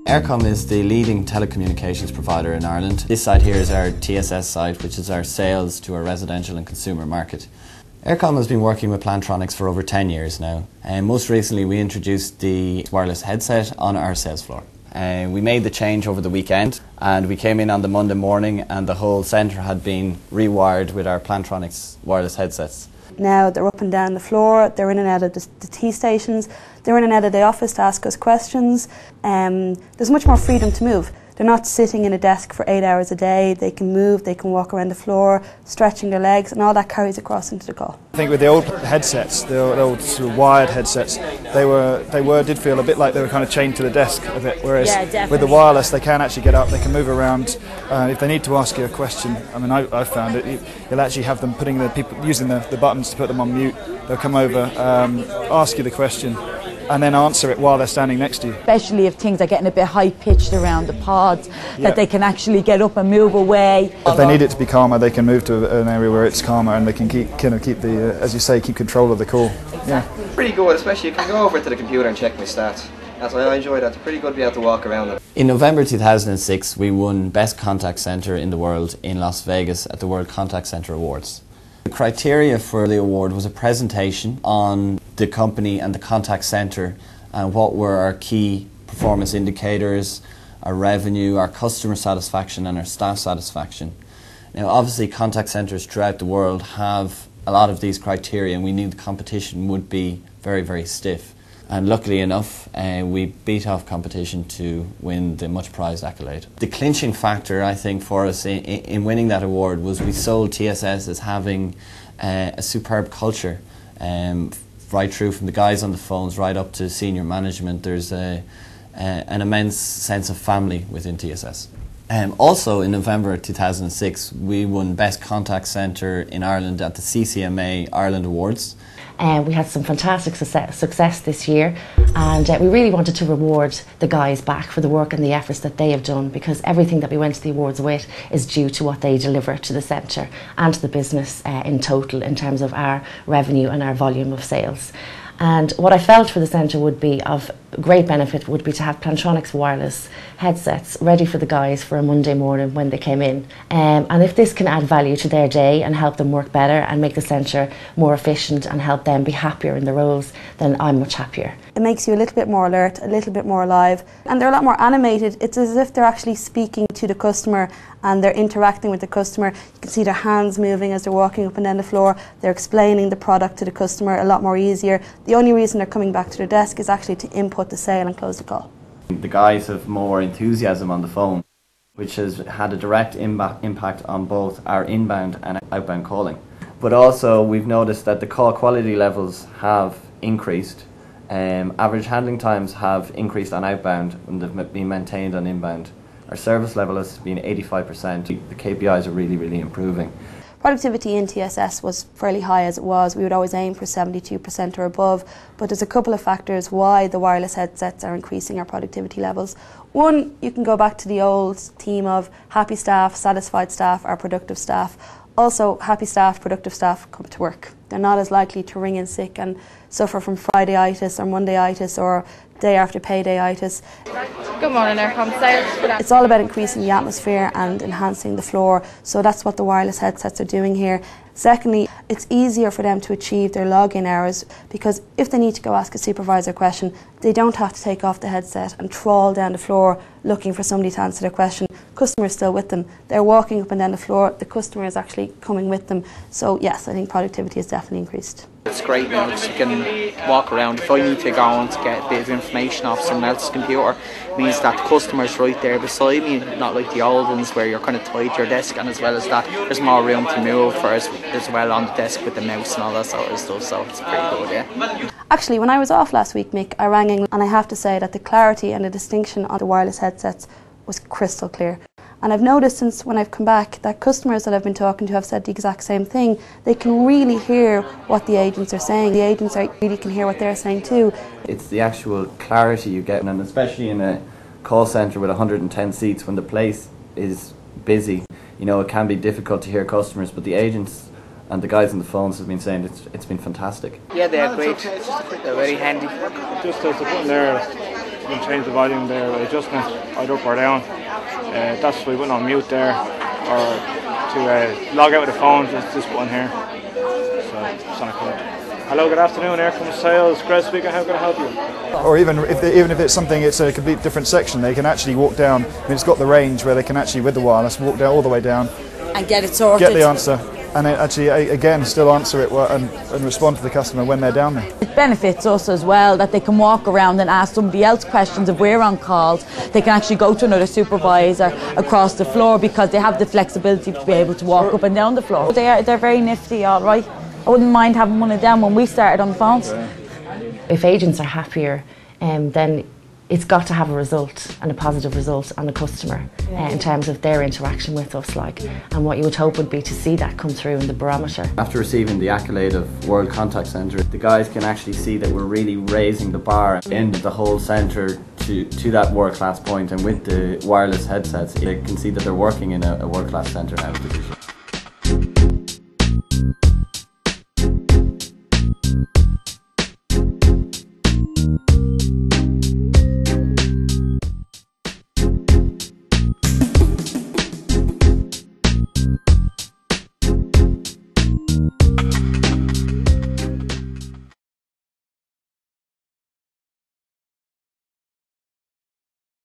Eircom is the leading telecommunications provider in Ireland. This side here is our TSS site, which is our sales to our residential and consumer market. Eircom has been working with Plantronics for over 10 years now, and most recently we introduced the wireless headset on our sales floor. We made the change over the weekend, and we came in on the Monday morning and the whole centre had been rewired with our Plantronics wireless headsets. Now they're up and down the floor, they're in and out of the tea stations, they're in and out of the office to ask us questions. There's much more freedom to move. They're not sitting in a desk for 8 hours a day, they can move, they can walk around the floor, stretching their legs, and all that carries across into the call. I think with the old headsets, the old sort of wired headsets, they did feel a bit like they were kind of chained to the desk a bit, whereas with the wireless they can actually get up, they can move around. If they need to ask you a question, I mean I've found it, you'll actually have them using the buttons to put them on mute. They'll come over, ask you the question, and then answer it while they're standing next to you. Especially if things are getting a bit high-pitched around the pods, that they can actually get up and move away. If they need it to be calmer, they can move to an area where it's calmer and they can keep the, as you say, keep control of the call. Exactly. Yeah. Pretty good, especially you can go over to the computer and check my stats. That's why I enjoy that. It's pretty good to be able to walk around them. In November 2006, we won Best Contact Centre in the world in Las Vegas at the World Contact Centre Awards. The criteria for the award was a presentation on the company and the contact centre and what were our key performance indicators, our revenue, our customer satisfaction and our staff satisfaction. Now obviously contact centres throughout the world have a lot of these criteria and we knew the competition would be very, very stiff. And luckily enough, we beat off competition to win the much prized accolade. The clinching factor, I think, for us in winning that award was we sold TSS as having a superb culture, right through from the guys on the phones right up to senior management. There's an immense sense of family within TSS. Also in November 2006, we won Best Contact Centre in Ireland at the CCMA Ireland Awards. We had some fantastic success this year, and we really wanted to reward the guys back for the work and the efforts that they have done, because everything that we went to the awards with is due to what they deliver to the centre and to the business in total in terms of our revenue and our volume of sales. And what I felt for the centre would be of great benefit would be to have Plantronics wireless headsets ready for the guys for a Monday morning when they came in. And if this can add value to their day and help them work better and make the centre more efficient and help them be happier in their roles, then I'm much happier. It makes you a little bit more alert, a little bit more alive, and they're a lot more animated. It's as if they're actually speaking to the customer and they're interacting with the customer. You can see their hands moving as they're walking up and down the floor. They're explaining the product to the customer a lot more easier. The only reason they're coming back to their desk is actually to input the sale and close the call. The guys have more enthusiasm on the phone, which has had a direct impact on both our inbound and outbound calling. But also we've noticed that the call quality levels have increased. Average handling times have increased on outbound and they've been maintained on inbound. Our service level has been 85%. The KPIs are really, really improving. Productivity in TSS was fairly high as it was. We would always aim for 72% or above, but there's a couple of factors why the wireless headsets are increasing our productivity levels. One, you can go back to the old theme of happy staff, satisfied staff are productive staff. Also, happy staff, productive staff come to work. They're not as likely to ring in sick and suffer from Friday-itis or Monday-itis or day after payday-itis. Good morning, Eircom. It's all about increasing the atmosphere and enhancing the floor, so that's what the wireless headsets are doing here. Secondly, it's easier for them to achieve their login hours because if they need to go ask a supervisor a question, they don't have to take off the headset and trawl down the floor looking for somebody to answer their question. Customer is still with them. They're walking up and down the floor. The customer is actually coming with them. So yes, I think productivity has definitely increased. It's great now because you can walk around. If I need to go on to get a bit of information off someone else's computer, it means that the customer's right there beside me, not like the old ones where you're kind of tied to your desk, and as well as that there's more room to move for as well on the desk with the mouse and all that sort of stuff, so it's pretty good, yeah. Actually, when I was off last week, Mick, I rang England and I have to say that the clarity and the distinction on the wireless headsets was crystal clear. And I've noticed since when I've come back that customers that I've been talking to have said the exact same thing. They can really hear what the agents are saying. The agents really can hear what they're saying too. It's the actual clarity you get, and especially in a call centre with 110 seats, when the place is busy, you know, it can be difficult to hear customers, but the agents and the guys on the phones have been saying it's been fantastic. Yeah, they're great. They're very handy. Just as the button there, you can change the volume there by adjustment, either up or down. That's why we went on mute there, or to log out with the phone, just this button here. So it's on a code. Hello, good afternoon, Eircom Sales, Greg speaking, how can I help you? Or even if it's something, it's a complete different section, they can actually walk down. I mean, it's got the range where they can actually, with the wireless, walk down all the way down and get it sorted. Get the answer. And actually, again, still answer it and respond to the customer when they're down there. It benefits us as well that they can walk around and ask somebody else questions if we're on calls. They can actually go to another supervisor across the floor because they have the flexibility to be able to walk up and down the floor. They're very nifty, all right. I wouldn't mind having one of them when we started on the phones. If agents are happier, then it's got to have a result, and a positive result on the customer in terms of their interaction with us, and what you would hope would be to see that come through in the barometer. After receiving the accolade of World Contact Centre, the guys can actually see that we're really raising the bar in the whole centre to that world-class point, and with the wireless headsets they can see that they're working in a world-class centre now.